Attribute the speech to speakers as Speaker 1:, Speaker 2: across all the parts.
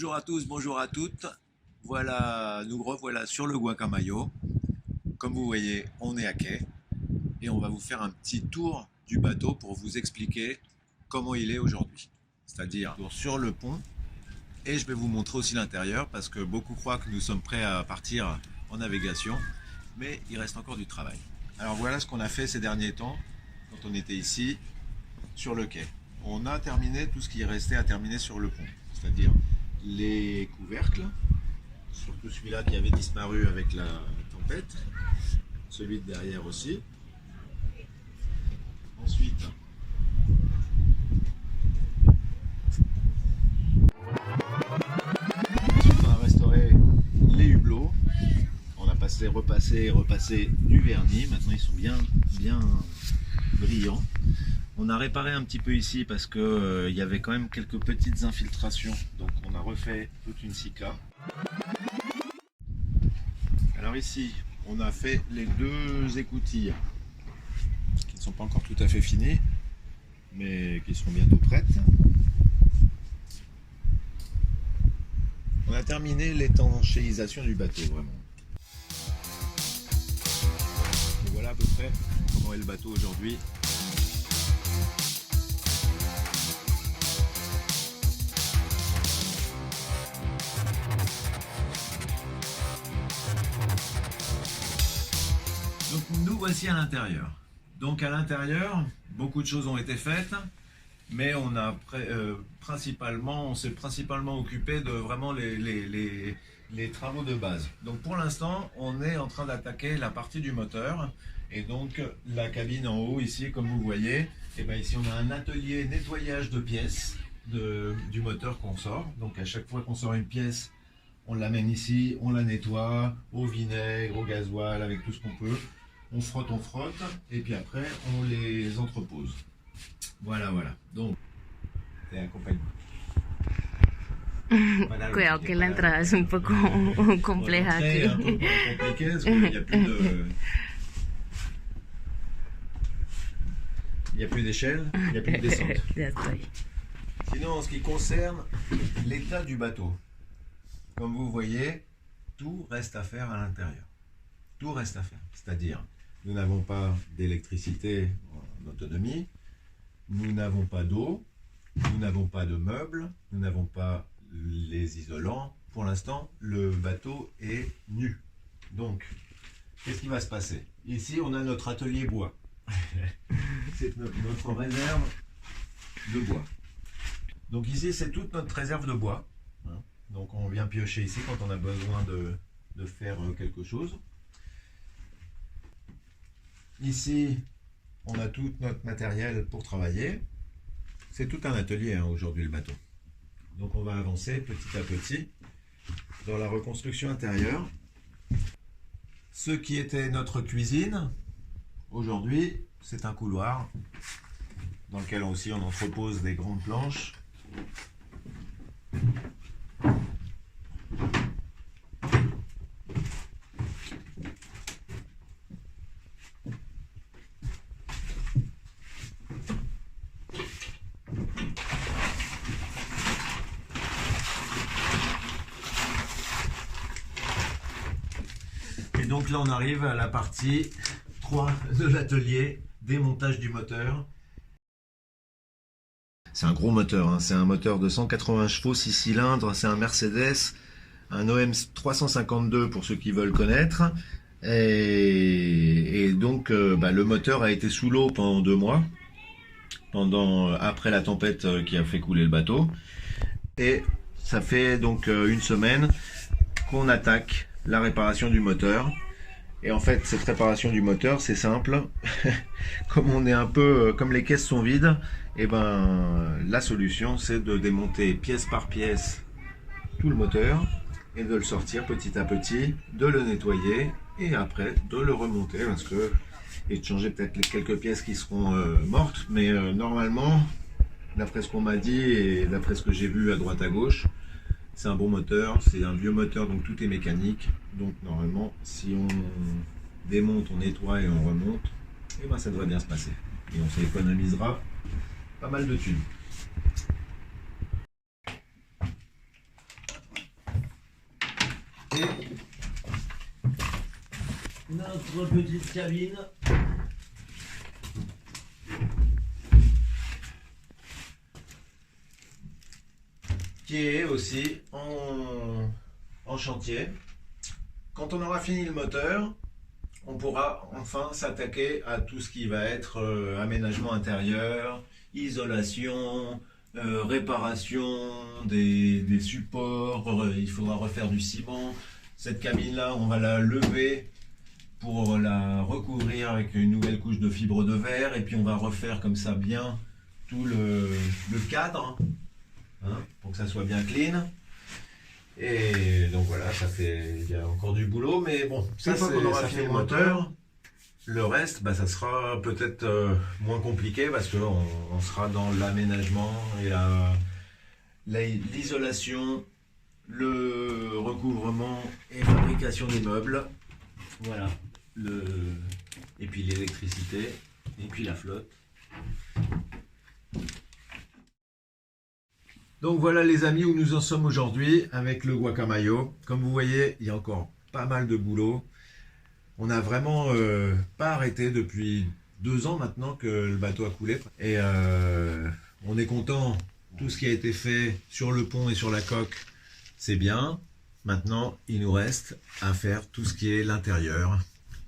Speaker 1: Bonjour à tous, bonjour à toutes. Voilà, nous revoilà sur le Guacamayo. Comme vous voyez, on est à quai et on va vous faire un petit tour du bateau pour vous expliquer comment il est aujourd'hui. C'est-à-dire sur le pont, et je vais vous montrer aussi l'intérieur parce que beaucoup croient que nous sommes prêts à partir en navigation, mais il reste encore du travail. Alors voilà ce qu'on a fait ces derniers temps quand on était ici sur le quai. On a terminé tout ce qui restait à terminer sur le pont, c'est-à-dire les couvercles, surtout celui-là qui avait disparu avec la tempête, celui de derrière aussi. Ensuite, on a restauré les hublots, on a repassé du vernis, maintenant ils sont bien brillants. On a réparé un petit peu ici parce que il y avait quand même quelques petites infiltrations, donc on a refait toute une sika. Alors ici, on a fait les deux écoutilles qui ne sont pas encore tout à fait finies, mais qui seront bientôt prêtes. On a terminé l'étanchéisation du bateau, vraiment. Et voilà à peu près comment est le bateau aujourd'hui. Donc nous voici à l'intérieur. Donc à l'intérieur, beaucoup de choses ont été faites, mais on s'est principalement occupé de vraiment les travaux de base. Donc pour l'instant, on est en train d'attaquer la partie du moteur, et donc la cabine en haut ici, comme vous voyez, et bien ici on a un atelier nettoyage de pièces du moteur qu'on sort. Donc à chaque fois qu'on sort une pièce, on l'amène ici, on la nettoie au vinaigre, au gasoil, avec tout ce qu'on peut. On frotte, et puis après, on les entrepose. Voilà. Donc, te acompaño.
Speaker 2: Cuidado que la entrada es un poco compleja
Speaker 1: C'est un peu
Speaker 2: aquí.
Speaker 1: compliqué parce qu'il n'y a plus de... Il n'y a plus d'échelle, il n'y a plus de descente.
Speaker 2: Ya estoy.
Speaker 1: Sinon, en ce qui concerne l'état du bateau, comme vous voyez, tout reste à faire à l'intérieur. Tout reste à faire. C'est-à-dire, nous n'avons pas d'électricité en autonomie, nous n'avons pas d'eau, nous n'avons pas de meubles, nous n'avons pas les isolants. Pour l'instant, le bateau est nu. Donc, qu'est-ce qui va se passer? Ici, on a notre atelier bois. C'est notre réserve de bois. Donc ici, c'est toute notre réserve de bois. Donc on vient piocher ici quand on a besoin de faire quelque chose. Ici, on a tout notre matériel pour travailler. C'est tout un atelier aujourd'hui le bateau. Donc on va avancer petit à petit dans la reconstruction intérieure. Ce qui était notre cuisine, aujourd'hui, c'est un couloir dans lequel aussi on entrepose des grandes planches. Et donc là on arrive à la partie 3 de l'atelier, démontage du moteur. C'est un gros moteur, hein. C'est un moteur de 180 chevaux, 6 cylindres, c'est un Mercedes, un OM 352 pour ceux qui veulent connaître. Et donc le moteur a été sous l'eau pendant 2 mois, après la tempête qui a fait couler le bateau. Et ça fait donc une semaine qu'on attaque la réparation du moteur. Et en fait, cette réparation du moteur, c'est simple. Comme on est un peu, comme les caisses sont vides, et la solution, c'est de démonter pièce par pièce tout le moteur et de le sortir petit à petit, de le nettoyer et après de le remonter et de changer peut-être les quelques pièces qui seront mortes. Mais normalement, d'après ce qu'on m'a dit et d'après ce que j'ai vu à droite à gauche, c'est un bon moteur, c'est un vieux moteur, donc tout est mécanique. Donc normalement, si on démonte, on nettoie et on remonte, et ça devrait bien se passer. Et on s'économisera pas mal de thunes. notre petite cabine. Qui est aussi en chantier. Quand on aura fini le moteur, on pourra enfin s'attaquer à tout ce qui va être aménagement intérieur, isolation, réparation des supports, il faudra refaire du ciment. Cette cabine-là, on va la lever pour la recouvrir avec une nouvelle couche de fibre de verre et puis on va refaire comme ça bien tout le cadre, hein, pour que ça soit bien clean. Et donc voilà, il y a encore du boulot, mais bon, ça c'est qu'on aura fini le moteur. Le reste, ça sera peut-être moins compliqué parce qu'on sera dans l'aménagement et l'isolation, le recouvrement et fabrication des meubles. Voilà, et puis l'électricité, et puis la flotte. Donc voilà les amis où nous en sommes aujourd'hui avec le Guacamayo. Comme vous voyez, il y a encore pas mal de boulot. On n'a vraiment pas arrêté depuis 2 ans maintenant que le bateau a coulé. Et on est content, tout ce qui a été fait sur le pont et sur la coque, c'est bien. Maintenant, il nous reste à faire tout ce qui est l'intérieur.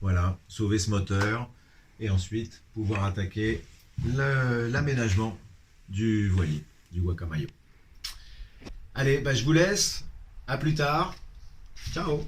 Speaker 1: Voilà, sauver ce moteur et ensuite pouvoir attaquer l'aménagement du voilier, du Guacamayo. Allez, je vous laisse. À plus tard. Ciao.